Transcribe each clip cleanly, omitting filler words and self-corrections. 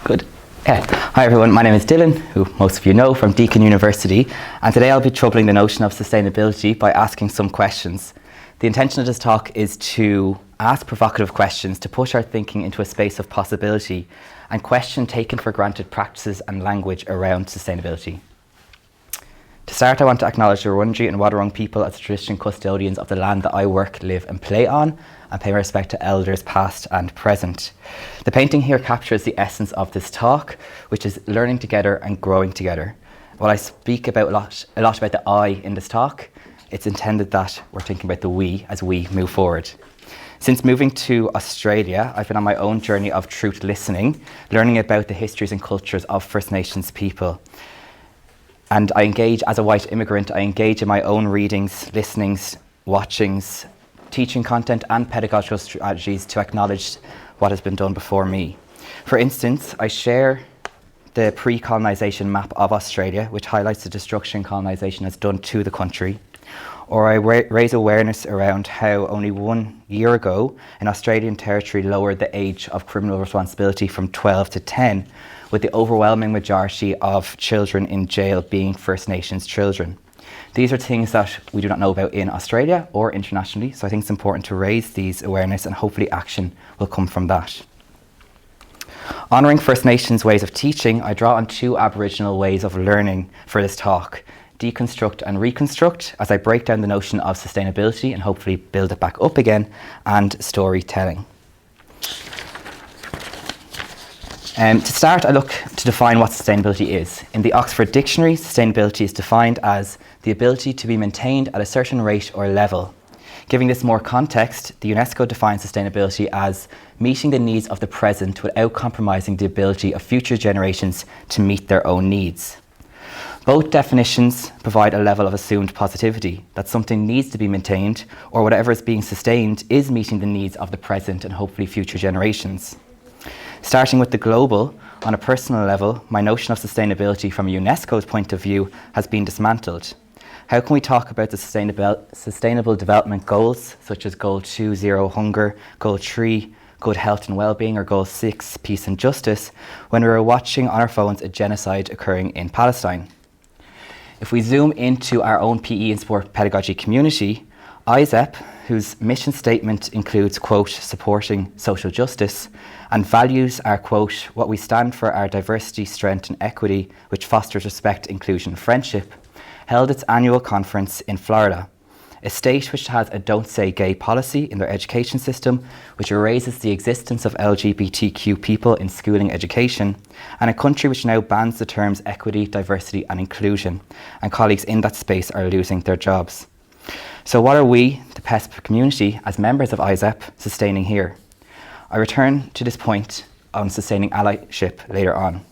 Good. Hi everyone, my name is Dylan, who most of you know from Deakin University, and today I'll be troubling the notion of sustainability by asking some questions. The intention of this talk is to ask provocative questions to push our thinking into a space of possibility and question taken for granted practices and language around sustainability. To start, I want to acknowledge the Wurundjeri and Wadawurrung people as the traditional custodians of the land that I work, live and play on, and pay my respect to elders past and present. The painting here captures the essence of this talk, which is learning together and growing together. While I speak a lot about the I in this talk, it's intended that we're thinking about the we as we move forward. Since moving to Australia, I've been on my own journey of truth listening, learning about the histories and cultures of First Nations people. And I engage, as a white immigrant, I engage in my own readings, listenings, watchings, teaching content and pedagogical strategies to acknowledge what has been done before me. For instance, I share the pre-colonisation map of Australia, which highlights the destruction colonisation has done to the country. Or I raise awareness around how only 1 year ago, an Australian territory lowered the age of criminal responsibility from 12 to 10, with the overwhelming majority of children in jail being First Nations children. These are things that we do not know about in Australia or internationally, so I think it's important to raise these awareness and hopefully action will come from that. Honouring First Nations ways of teaching, I draw on two Aboriginal ways of learning for this talk: deconstruct and reconstruct, as I break down the notion of sustainability and hopefully build it back up again, and storytelling. To start, I look to define what sustainability is. In the Oxford Dictionary, sustainability is defined as the ability to be maintained at a certain rate or level. Giving this more context, the UNESCO defines sustainability as meeting the needs of the present without compromising the ability of future generations to meet their own needs. Both definitions provide a level of assumed positivity, that something needs to be maintained, or whatever is being sustained is meeting the needs of the present and hopefully future generations. Starting with the global, on a personal level, my notion of sustainability from UNESCO's point of view has been dismantled. How can we talk about the sustainable development goals, such as Goal 2, Zero Hunger, Goal 3, Good Health and Wellbeing, or Goal 6, Peace and Justice, when we are watching on our phones a genocide occurring in Palestine? If we zoom into our own PE and sport pedagogy community, ISEP, whose mission statement includes, quote, supporting social justice, and values are, quote, what we stand for are diversity, strength and equity, which fosters respect, inclusion and friendship, held its annual conference in Florida, a state which has a don't say gay policy in their education system, which erases the existence of LGBTQ people in schooling education, and a country which now bans the terms equity, diversity and inclusion, and colleagues in that space are losing their jobs. So what are we, the PESP community, as members of ISEP, sustaining here? I return to this point on sustaining allyship later on.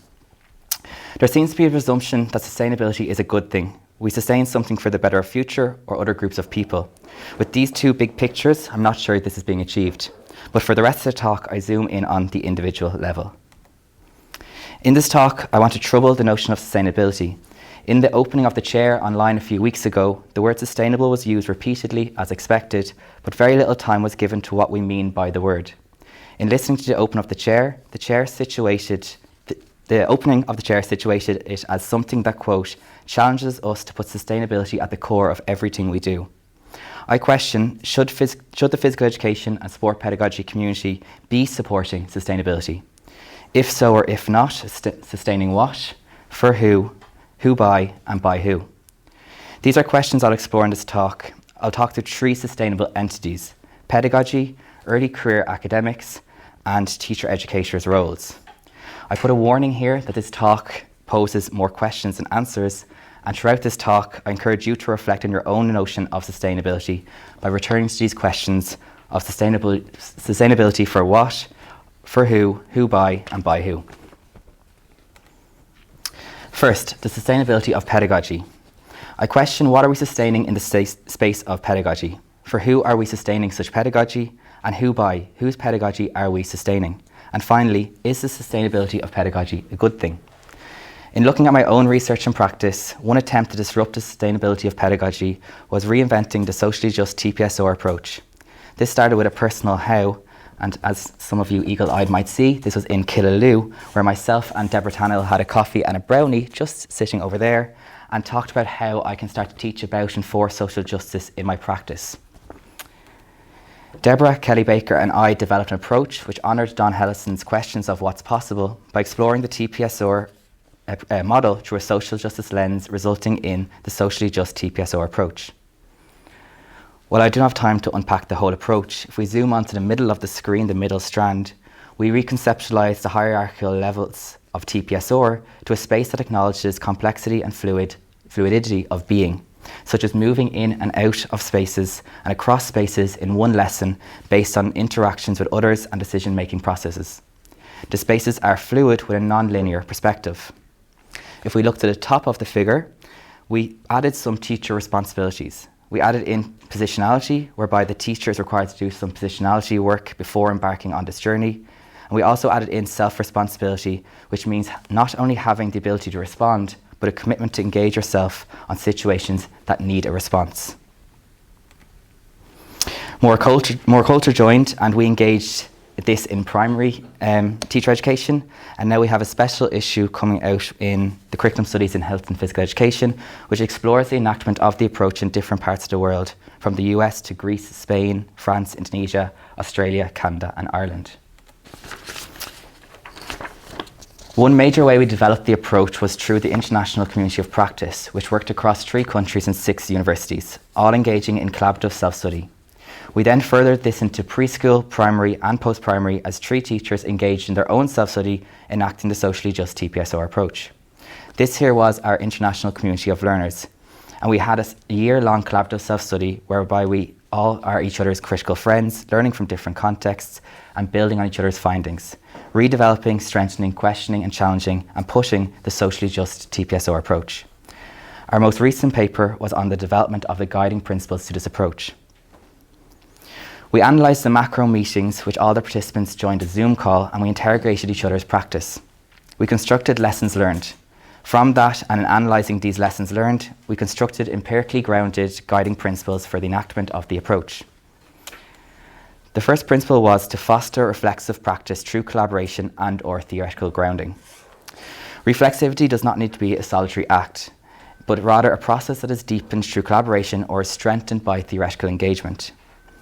There seems to be a presumption that sustainability is a good thing. We sustain something for the better future or other groups of people. With these two big pictures, I'm not sure this is being achieved. But for the rest of the talk, I zoom in on the individual level. In this talk, I want to trouble the notion of sustainability. In the opening of the chair online a few weeks ago, the word sustainable was used repeatedly as expected, but very little time was given to what we mean by the word. In listening to the opening of the chair situated it as something that, quote, challenges us to put sustainability at the core of everything we do. I question, should the physical education and sport pedagogy community be supporting sustainability? If so or if not, sustaining what, for who by, and by who? These are questions I'll explore in this talk. I'll talk through three sustainable entities: pedagogy, early career academics, and teacher educators' roles. I put a warning here that this talk poses more questions than answers, and throughout this talk, I encourage you to reflect on your own notion of sustainability by returning to these questions of sustainability for what, for who by, and by who. First, the sustainability of pedagogy. I question, what are we sustaining in the space of pedagogy? For who are we sustaining such pedagogy? And who by, whose pedagogy are we sustaining? And finally, is the sustainability of pedagogy a good thing? In looking at my own research and practice, one attempt to disrupt the sustainability of pedagogy was reinventing the socially just TPSR approach. This started with a personal how, And as some of you eagle-eyed might see, this was in Killaloo, where myself and Deborah Tannell had a coffee and a brownie just sitting over there, and talked about how I can start to teach about and for social justice in my practice. Deborah, Kelly Baker and I developed an approach which honoured Don Hellison's questions of what's possible by exploring the TPSR model through a social justice lens, resulting in the socially just TPSR approach. While I don't have time to unpack the whole approach, if we zoom onto the middle of the screen, the middle strand, we reconceptualise the hierarchical levels of TPSR to a space that acknowledges complexity and fluidity of being, such as moving in and out of spaces and across spaces in one lesson based on interactions with others and decision-making processes. The spaces are fluid with a non-linear perspective. If we look to the top of the figure, we added some teacher responsibilities. We added in positionality, whereby the teacher is required to do some positionality work before embarking on this journey. And we also added in self-responsibility, which means not only having the ability to respond, but a commitment to engage yourself on situations that need a response. More culture joined, and we engaged this in primary teacher education, and now we have a special issue coming out in the curriculum studies in health and physical education, which explores the enactment of the approach in different parts of the world, from the US to Greece, Spain, France, Indonesia, Australia, Canada and Ireland. One major way we developed the approach was through the International Community of Practice, which worked across 3 countries and 6 universities, all engaging in collaborative self-study. We then furthered this into preschool, primary and post-primary as 3 teachers engaged in their own self-study, enacting the socially just TPSR approach. This here was our international community of learners, and we had a year-long collaborative self-study whereby we all are each other's critical friends, learning from different contexts and building on each other's findings, redeveloping, strengthening, questioning and challenging and pushing the socially just TPSR approach. Our most recent paper was on the development of the guiding principles to this approach. We analysed the macro meetings which all the participants joined a Zoom call, and we interrogated each other's practice. We constructed lessons learned. From that, and in analysing these lessons learned, we constructed empirically grounded guiding principles for the enactment of the approach. The first principle was to foster reflexive practice through collaboration and/or theoretical grounding. Reflexivity does not need to be a solitary act, but rather a process that is deepened through collaboration or is strengthened by theoretical engagement.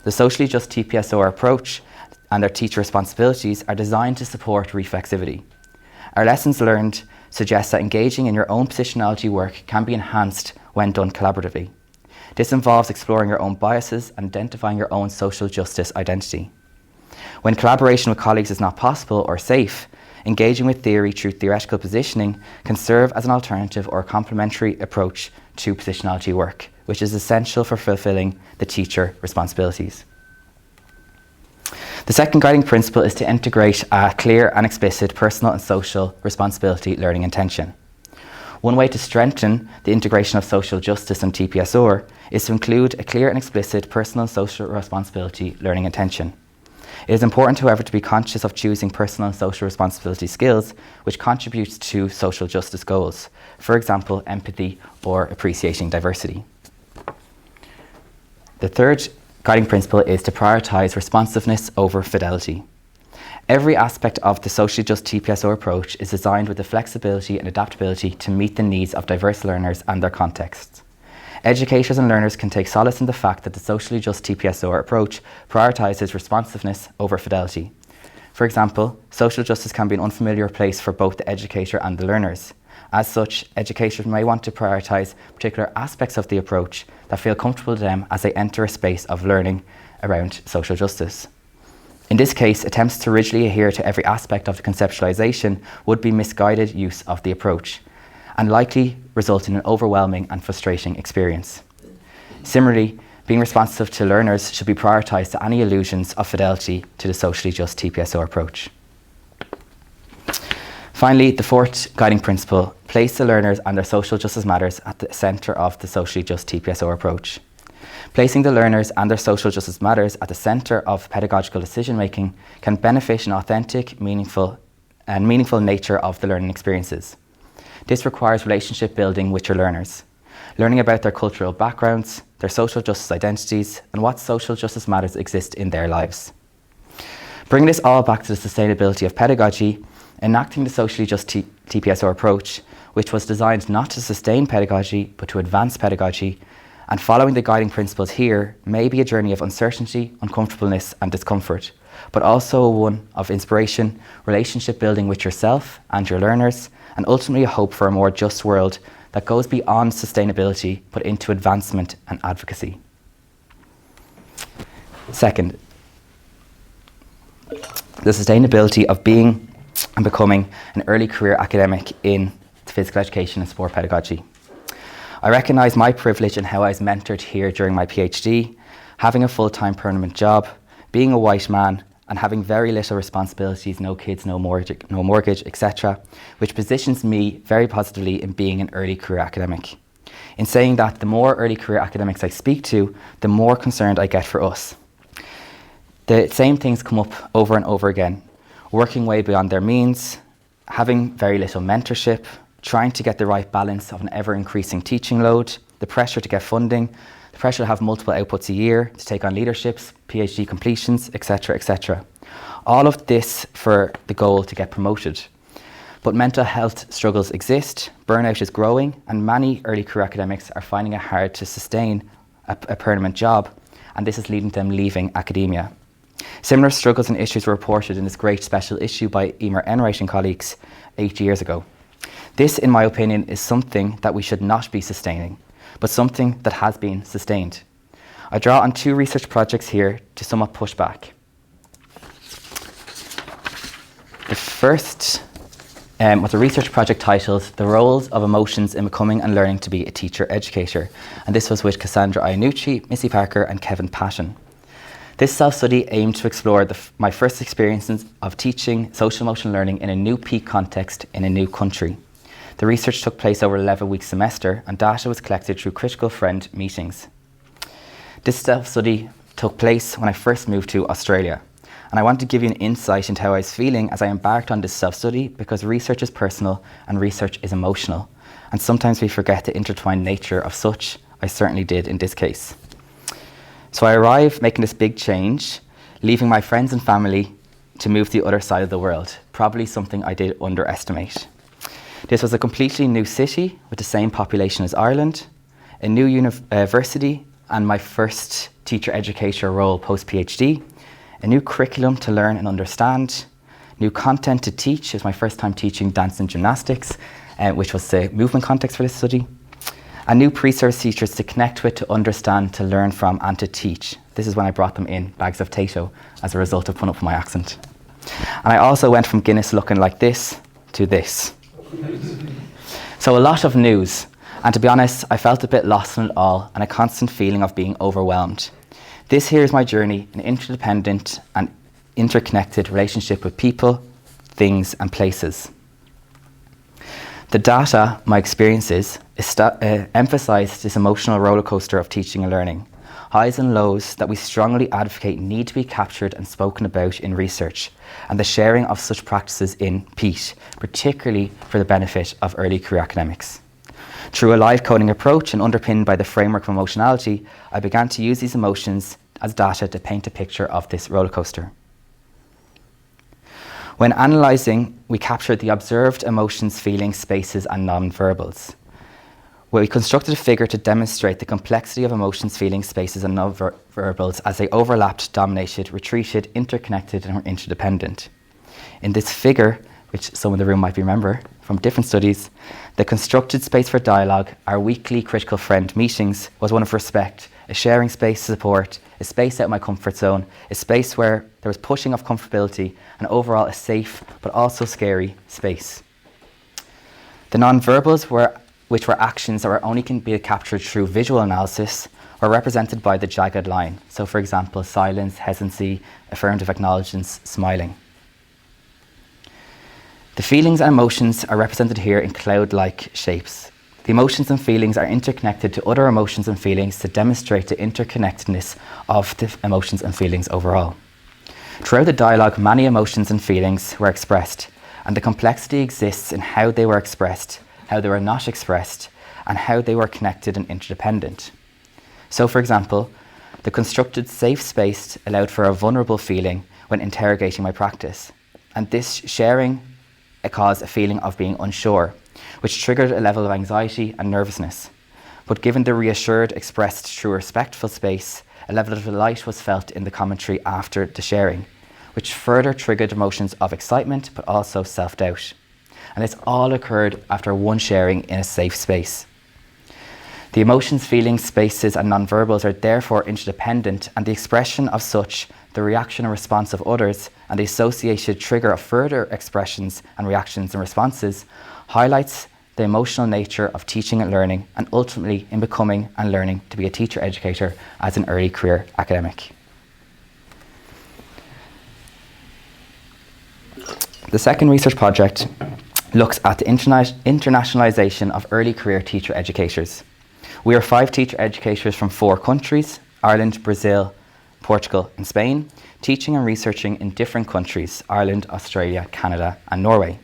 The socially just TPSR approach and their teacher responsibilities are designed to support reflexivity. Our lessons learned suggest that engaging in your own positionality work can be enhanced when done collaboratively. This involves exploring your own biases and identifying your own social justice identity. When collaboration with colleagues is not possible or safe, engaging with theory through theoretical positioning can serve as an alternative or complementary approach to positionality work, which is essential for fulfilling the teacher responsibilities. The second guiding principle is to integrate a clear and explicit personal and social responsibility learning intention. One way to strengthen the integration of social justice and TPSR is to include a clear and explicit personal and social responsibility learning intention. It is important, however, to be conscious of choosing personal and social responsibility skills which contribute to social justice goals, for example, empathy or appreciating diversity. The third guiding principle is to prioritise responsiveness over fidelity. Every aspect of the socially just TPSR approach is designed with the flexibility and adaptability to meet the needs of diverse learners and their contexts. Educators and learners can take solace in the fact that the socially just TPSR approach prioritises responsiveness over fidelity. For example, social justice can be an unfamiliar place for both the educator and the learners. As such, educators may want to prioritise particular aspects of the approach that feel comfortable to them as they enter a space of learning around social justice. In this case, attempts to rigidly adhere to every aspect of the conceptualisation would be misguided use of the approach and likely result in an overwhelming and frustrating experience. Similarly, being responsive to learners should be prioritised to any illusions of fidelity to the socially just TPSR approach. Finally, the fourth guiding principle, place the learners and their social justice matters at the centre of the socially just TPSR approach. Placing the learners and their social justice matters at the centre of pedagogical decision-making can benefit an authentic, meaningful nature of the learning experiences. This requires relationship building with your learners, learning about their cultural backgrounds, their social justice identities, and what social justice matters exist in their lives. Bringing this all back to the sustainability of pedagogy, enacting the socially just TPSO approach, which was designed not to sustain pedagogy, but to advance pedagogy, and following the guiding principles here may be a journey of uncertainty, uncomfortableness and discomfort, but also one of inspiration, relationship building with yourself and your learners, and ultimately a hope for a more just world that goes beyond sustainability, but into advancement and advocacy. Second, the sustainability of being and becoming an early career academic in physical education and sport pedagogy. I recognise my privilege in how I was mentored here during my PhD, having a full-time permanent job, being a white man, and having very little responsibilities, no kids, no mortgage, etc., which positions me very positively in being an early career academic. In saying that, the more early career academics I speak to, the more concerned I get for us. The same things come up over and over again, working way beyond their means, having very little mentorship, trying to get the right balance of an ever-increasing teaching load, the pressure to get funding, the pressure to have multiple outputs a year, to take on leaderships, PhD completions, etc., etc. All of this for the goal to get promoted. But mental health struggles exist, burnout is growing, and many early career academics are finding it hard to sustain a permanent job, and this is leading to them leaving academia. Similar struggles and issues were reported in this great special issue by Emer Enright and colleagues 8 years ago. This, in my opinion, is something that we should not be sustaining, but something that has been sustained. I draw on 2 research projects here to somewhat push back. The first was a research project titled The Roles of Emotions in Becoming and Learning to be a Teacher Educator, and this was with Cassandra Iannucci, Missy Parker and Kevin Patton. This self-study aimed to explore my first experiences of teaching social emotional learning in a new peak context in a new country. The research took place over an 11-week semester and data was collected through critical friend meetings. This self-study took place when I first moved to Australia, and I want to give you an insight into how I was feeling as I embarked on this self-study, because research is personal and research is emotional, and sometimes we forget the intertwined nature of such. I certainly did in this case. So I arrived making this big change, leaving my friends and family to move to the other side of the world, probably something I did underestimate. This was a completely new city with the same population as Ireland, a new university and my first teacher educator role post-PhD, a new curriculum to learn and understand, new content to teach. It was my first time teaching dance and gymnastics, which was the movement context for this study, and new pre-service teachers to connect with, to understand, to learn from and to teach. This is when I brought them in bags of Tato as a result of putting up with my accent. And I also went from Guinness looking like this to this. So a lot of news, and to be honest, I felt a bit lost in it all and a constant feeling of being overwhelmed. This here is my journey, an interdependent and interconnected relationship with people, things and places. The data, my experiences, emphasise this emotional roller coaster of teaching and learning. Highs and lows that we strongly advocate need to be captured and spoken about in research, and the sharing of such practices in PEAT, particularly for the benefit of early career academics. Through a live coding approach and underpinned by the framework of emotionality, I began to use these emotions as data to paint a picture of this roller coaster. When analysing, we captured the observed emotions, feelings, spaces and non-verbals. We constructed a figure to demonstrate the complexity of emotions, feelings, spaces and non-verbals as they overlapped, dominated, retreated, interconnected and were interdependent. In this figure, which some in the room might remember from different studies, the constructed space for dialogue, our weekly critical friend meetings, was one of respect, a sharing space, support, a space out of my comfort zone, a space where there was pushing of comfortability, and overall a safe but also scary space. The non-verbals, which were actions that only can be captured through visual analysis, were represented by the jagged line. So for example, silence, hesitancy, affirmative acknowledgements, smiling. The feelings and emotions are represented here in cloud-like shapes. The emotions and feelings are interconnected to other emotions and feelings to demonstrate the interconnectedness of the emotions and feelings overall. Throughout the dialogue, many emotions and feelings were expressed, and the complexity exists in how they were expressed, how they were not expressed, and how they were connected and interdependent. So, for example, the constructed safe space allowed for a vulnerable feeling when interrogating my practice. And this sharing caused a feeling of being unsure, which triggered a level of anxiety and nervousness. But given the reassured expressed through a respectful space, a level of delight was felt in the commentary after the sharing, which further triggered emotions of excitement but also self-doubt. And this all occurred after one sharing in a safe space. The emotions, feelings, spaces and nonverbals are therefore interdependent, and the expression of such, the reaction and response of others, and the associated trigger of further expressions and reactions and responses highlights the emotional nature of teaching and learning, and ultimately in becoming and learning to be a teacher-educator as an early career academic. The second research project looks at the internationalisation of early career teacher educators. We are 5 teacher educators from 4 countries, Ireland, Brazil, Portugal and Spain, teaching and researching in different countries, Ireland, Australia, Canada and Norway.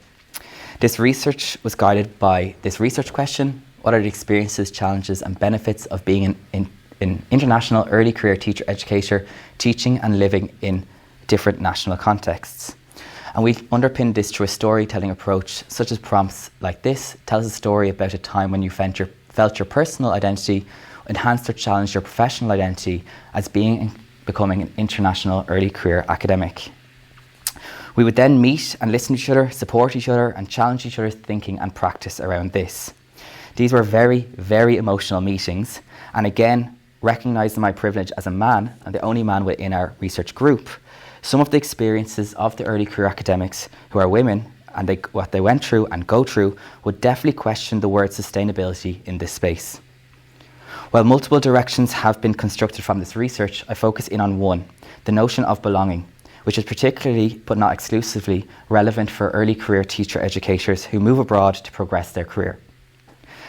This research was guided by this research question: what are the experiences, challenges and benefits of being an international early career teacher educator, teaching and living in different national contexts? And we've underpinned this through a storytelling approach, such as prompts like this tells a story about a time when you felt your personal identity enhanced or challenged your professional identity as becoming an international early career academic. We would then meet and listen to each other, support each other and challenge each other's thinking and practice around this. These were very, very emotional meetings, and again, recognising my privilege as a man and the only man within our research group, some of the experiences of the early career academics who are women and what they went through and go through would definitely question the word sustainability in this space. While multiple directions have been constructed from this research, I focus in on one, the notion of belonging, which is particularly, but not exclusively, relevant for early career teacher educators who move abroad to progress their career.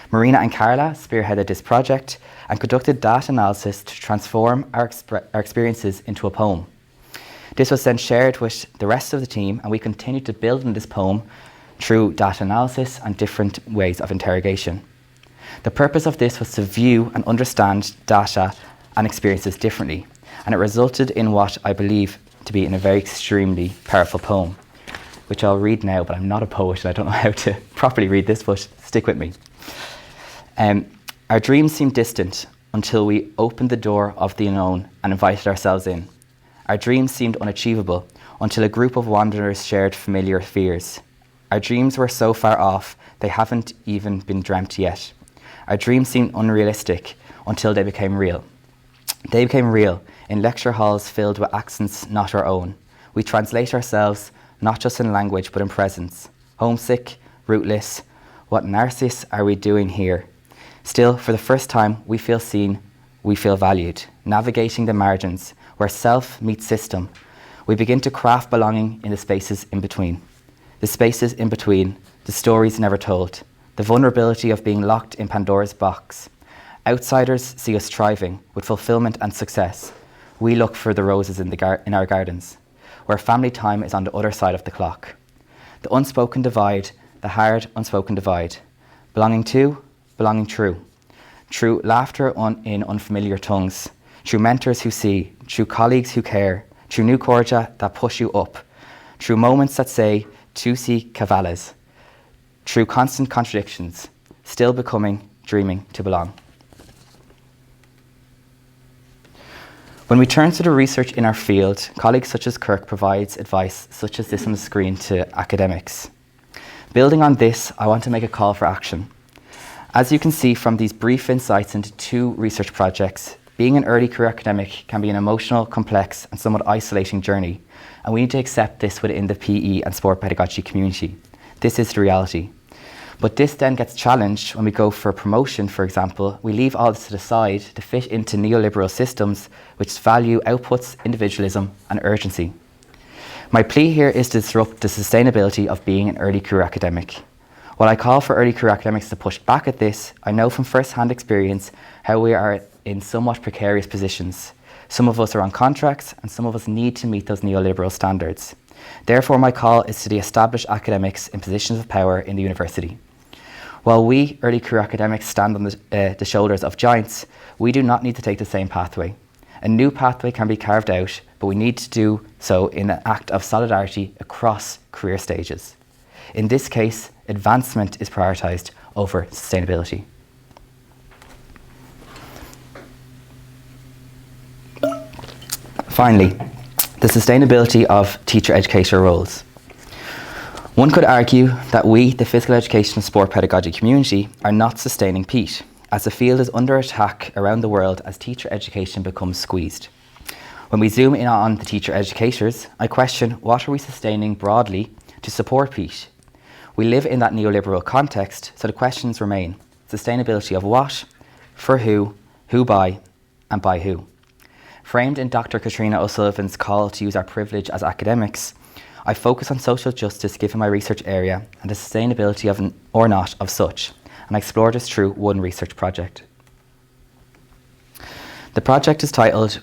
Marina and Carla spearheaded this project and conducted data analysis to transform our experiences into a poem. This was then shared with the rest of the team, and we continued to build on this poem through data analysis and different ways of interrogation. The purpose of this was to view and understand data and experiences differently, and it resulted in what I believe to be in a very extremely powerful poem, which I'll read now, but I'm not a poet and I don't know how to properly read this, but stick with me. Our dreams seemed distant until we opened the door of the unknown and invited ourselves in. Our dreams seemed unachievable until a group of wanderers shared familiar fears. Our dreams were so far off, they haven't even been dreamt yet. Our dreams seemed unrealistic until they became real. They became real in lecture halls filled with accents not our own. We translate ourselves not just in language but in presence. Homesick, rootless, what narcissus are we doing here? Still, for the first time, we feel seen, we feel valued. Navigating the margins, where self meets system, we begin to craft belonging in the spaces in between. The spaces in between, the stories never told, the vulnerability of being locked in Pandora's box. Outsiders see us thriving with fulfillment and success. We look for the roses in our gardens, where family time is on the other side of the clock. The unspoken divide, the hard unspoken divide. Belonging to, belonging true. Through laughter in unfamiliar tongues. Through mentors who see, through colleagues who care. Through new cordia that push you up. Through moments that say, tu si cavalles. Through constant contradictions. Still becoming, dreaming to belong. When we turn to the research in our field, colleagues such as Kirk provides advice such as this on the screen to academics. Building on this, I want to make a call for action. As you can see from these brief insights into 2 research projects, being an early career academic can be an emotional, complex and somewhat isolating journey, and we need to accept this within the PE and sport pedagogy community. This is the reality. But this then gets challenged when we go for promotion, for example. We leave all this to the side to fit into neoliberal systems which value outputs, individualism and urgency. My plea here is to disrupt the sustainability of being an early career academic. While I call for early career academics to push back at this, I know from first-hand experience how we are in somewhat precarious positions. Some of us are on contracts and some of us need to meet those neoliberal standards. Therefore, my call is to the established academics in positions of power in the university. While we, early career academics, stand on the shoulders of giants, we do not need to take the same pathway. A new pathway can be carved out, but we need to do so in an act of solidarity across career stages. In this case, advancement is prioritised over sustainability. Finally, the sustainability of teacher-educator roles. One could argue that we, the physical education and sport pedagogy community, are not sustaining PEAT, as the field is under attack around the world as teacher education becomes squeezed. When we zoom in on the teacher educators, I question what are we sustaining broadly to support PEAT. We live in that neoliberal context, so the questions remain. Sustainability of what, for who by, and by who. Framed in Dr. Katrina O'Sullivan's call to use our privilege as academics, I focus on social justice given my research area and the sustainability of or not of such, and I explore this through one research project. The project is titled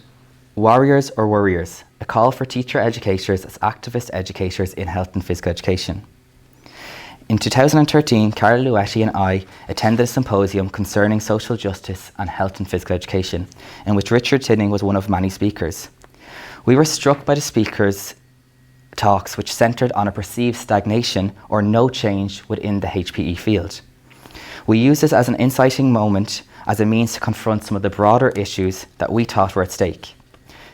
Warriors or Worriers, a call for teacher educators as activist educators in health and physical education. In 2013, Carla Luetti and I attended a symposium concerning social justice and health and physical education, in which Richard Tinning was one of many speakers. We were struck by the speakers' talks which centred on a perceived stagnation or no change within the HPE field. We used this as an inciting moment as a means to confront some of the broader issues that we thought were at stake.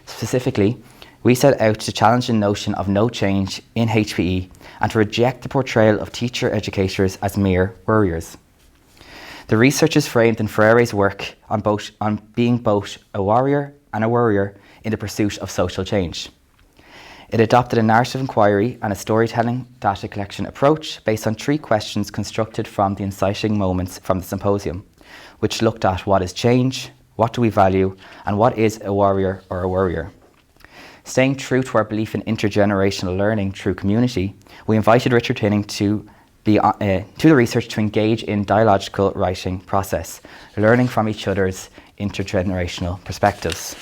Specifically, we set out to challenge the notion of no change in HPE and to reject the portrayal of teacher educators as mere worriers. The research is framed in Freire's work on being both a warrior and a worrier in the pursuit of social change. It adopted a narrative inquiry and a storytelling data collection approach based on 3 questions constructed from the inciting moments from the symposium, which looked at what is change, what do we value, and what is a warrior or a worrier. Staying true to our belief in intergenerational learning through community, we invited Richard Tinning to the research to engage in dialogical writing process, learning from each other's intergenerational perspectives.